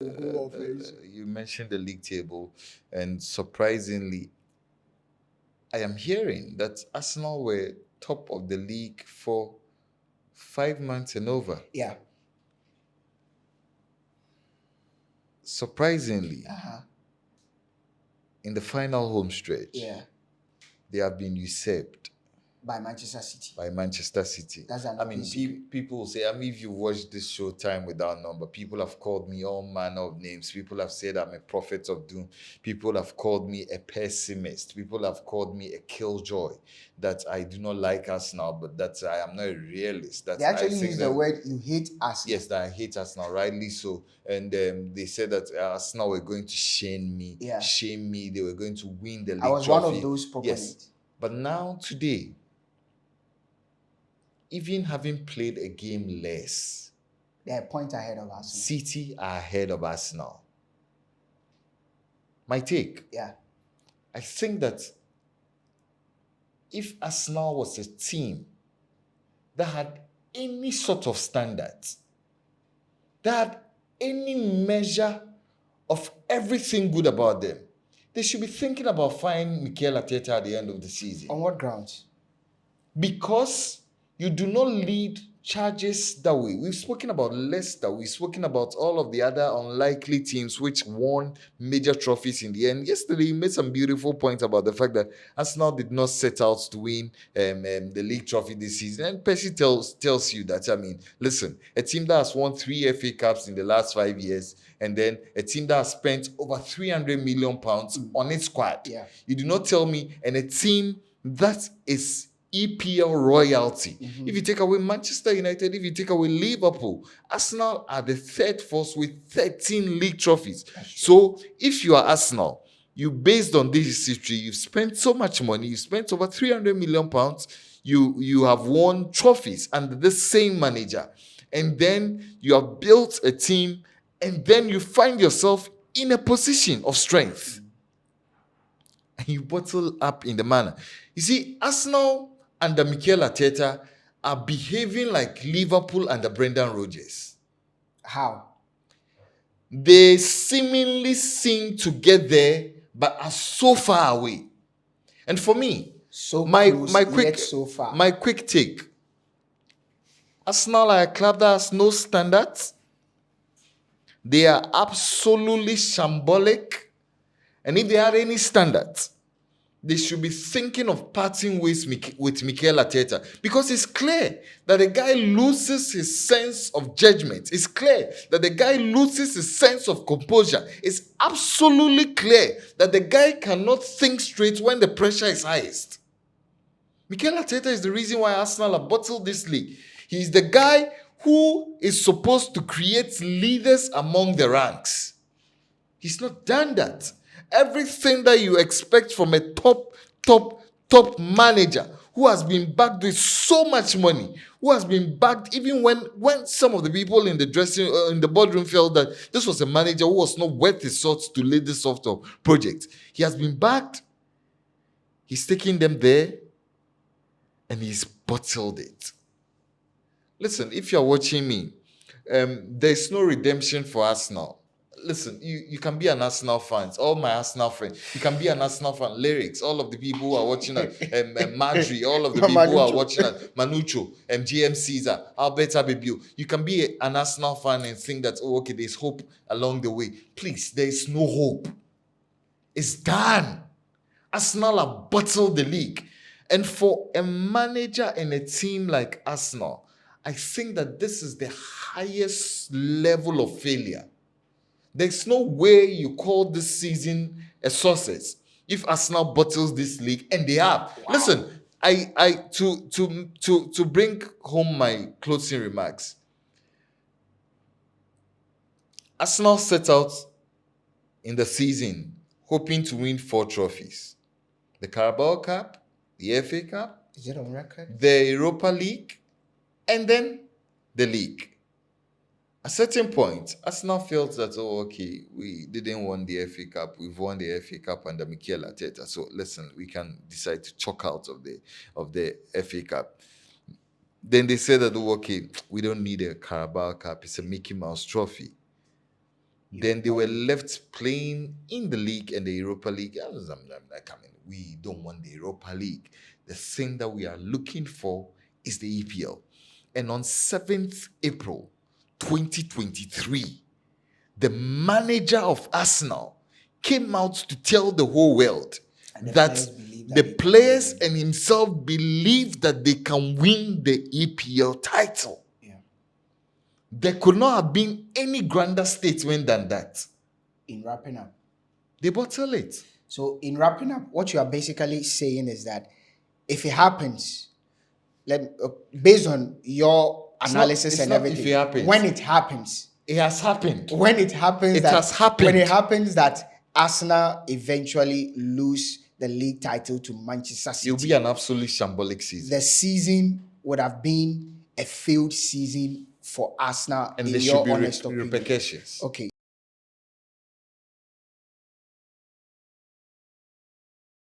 Go off first. You mentioned the league table, and surprisingly, I am hearing that Arsenal were top of the league for 5 months and over. Yeah. Surprisingly, Uh-huh. in the final home stretch, Yeah. they have been usurped By Manchester City. by Manchester City. That's an I mean, open secret. people will say, I mean, if you watch this show Time Without Number, people have called me all manner of names. People have said I'm a prophet of doom. People have called me a pessimist. People have called me a killjoy, that I do not like Arsenal, but that I am not a realist. That They I actually think use the that, word you hate Arsenal. yes, that I hate Arsenal, rightly so. And they said that Arsenal were going to shame me, Yeah. shame me. They were going to win the league I was trophy. one of those proponents. Yes, but now today, even having played a game less, They're a point ahead of Arsenal. City are ahead of Arsenal. My take, Yeah. I think that if Arsenal was a team that had any sort of standards, that had any measure of everything good about them, they should be thinking about firing Mikel Arteta at the end of the season. On what grounds? Because you do not lead charges that way. We've spoken about Leicester. We've spoken about all of the other unlikely teams which won major trophies in the end. Yesterday, you made some beautiful points about the fact that Arsenal did not set out to win the league trophy this season. And Percy tells you that, I mean, listen, a team that has won 3 FA Cups in the last 5 years, and then a team that has spent over £300 million on its squad. Yeah. You do not tell me, and a team that is EPL royalty. If you take away Manchester United, if you take away Liverpool, Arsenal are the third force with 13 league trophies. So if you are Arsenal, you, based on this history, you've spent so much money, you've spent over £300 million, you have won trophies under the same manager, and then you have built a team, and then you find yourself in a position of strength, and you bottle up in the manner. You see, Arsenal under Mikel Arteta are behaving like Liverpool under Brendan Rodgers. How? They seemingly seem to get there, but are so far away. And for me, So my close, quick yet so far. my quick take: Arsenal are a club that has no standards. They are absolutely shambolic, and if they had any standards, they should be thinking of parting ways with Mikel Arteta, because it's clear that the guy loses his sense of judgment. It's clear that the guy loses his sense of composure. It's absolutely clear that the guy cannot think straight when the pressure is highest. Mikel Arteta is the reason why Arsenal have bottled this league. He's the guy who is supposed to create leaders among the ranks. He's not done that. Everything that you expect from a top manager who has been backed with so much money, who has been backed even when some of the people in the in the boardroom felt that this was a manager who was not worth his salt to lead this sort of project. He has been backed. He's taking them there, and he's bottled it. Listen, if you're watching me, there's no redemption for Arsenal. Listen, you can be an Arsenal fan. All my Arsenal friends, you can be an Arsenal fan. Lyrics, all of the people who are watching at Madri, all of the people who are watching at Manucho, GM Caesar, Alberta Bebio. You can be an Arsenal fan and think that, oh, okay, there's hope along the way. Please, there's no hope. It's done. Arsenal have bottled the league. And for a manager and a team like Arsenal, I think that this is the highest level of failure. There's no way you call this season a success if Arsenal bottles this league, and they have. Wow. Listen, to bring home my closing remarks. Arsenal set out in the season hoping to win 4 trophies: the Carabao Cup, the FA Cup, Is it on record? the Europa League, and then the league. At a certain point, Arsenal felt that, oh, okay, we didn't win the FA Cup. We've won the FA Cup under Mikel Arteta. So listen, we can decide to chalk out of the FA Cup. Then they said that, oh, okay, we don't need a Carabao Cup. It's a Mickey Mouse trophy. Then they were left playing in the league and the Europa League. We don't want the Europa League. The thing that we are looking for is the EPL. And on 7th April 2023, the manager of Arsenal came out to tell the whole world that the players and himself believe that they can win the EPL title. Yeah. There could not have been any grander statement than that. In wrapping up. They bottle it. So in wrapping up, what you are basically saying is that if it happens, based on your analysis and everything, if it happens. when it happens, It has happened. when it happens, It has happened. When it happens that Arsenal eventually lose the league title to Manchester City, It will be an absolutely shambolic season. the season would have been a failed season for Arsenal. And in there your should be honest opinion. repercussions. Okay.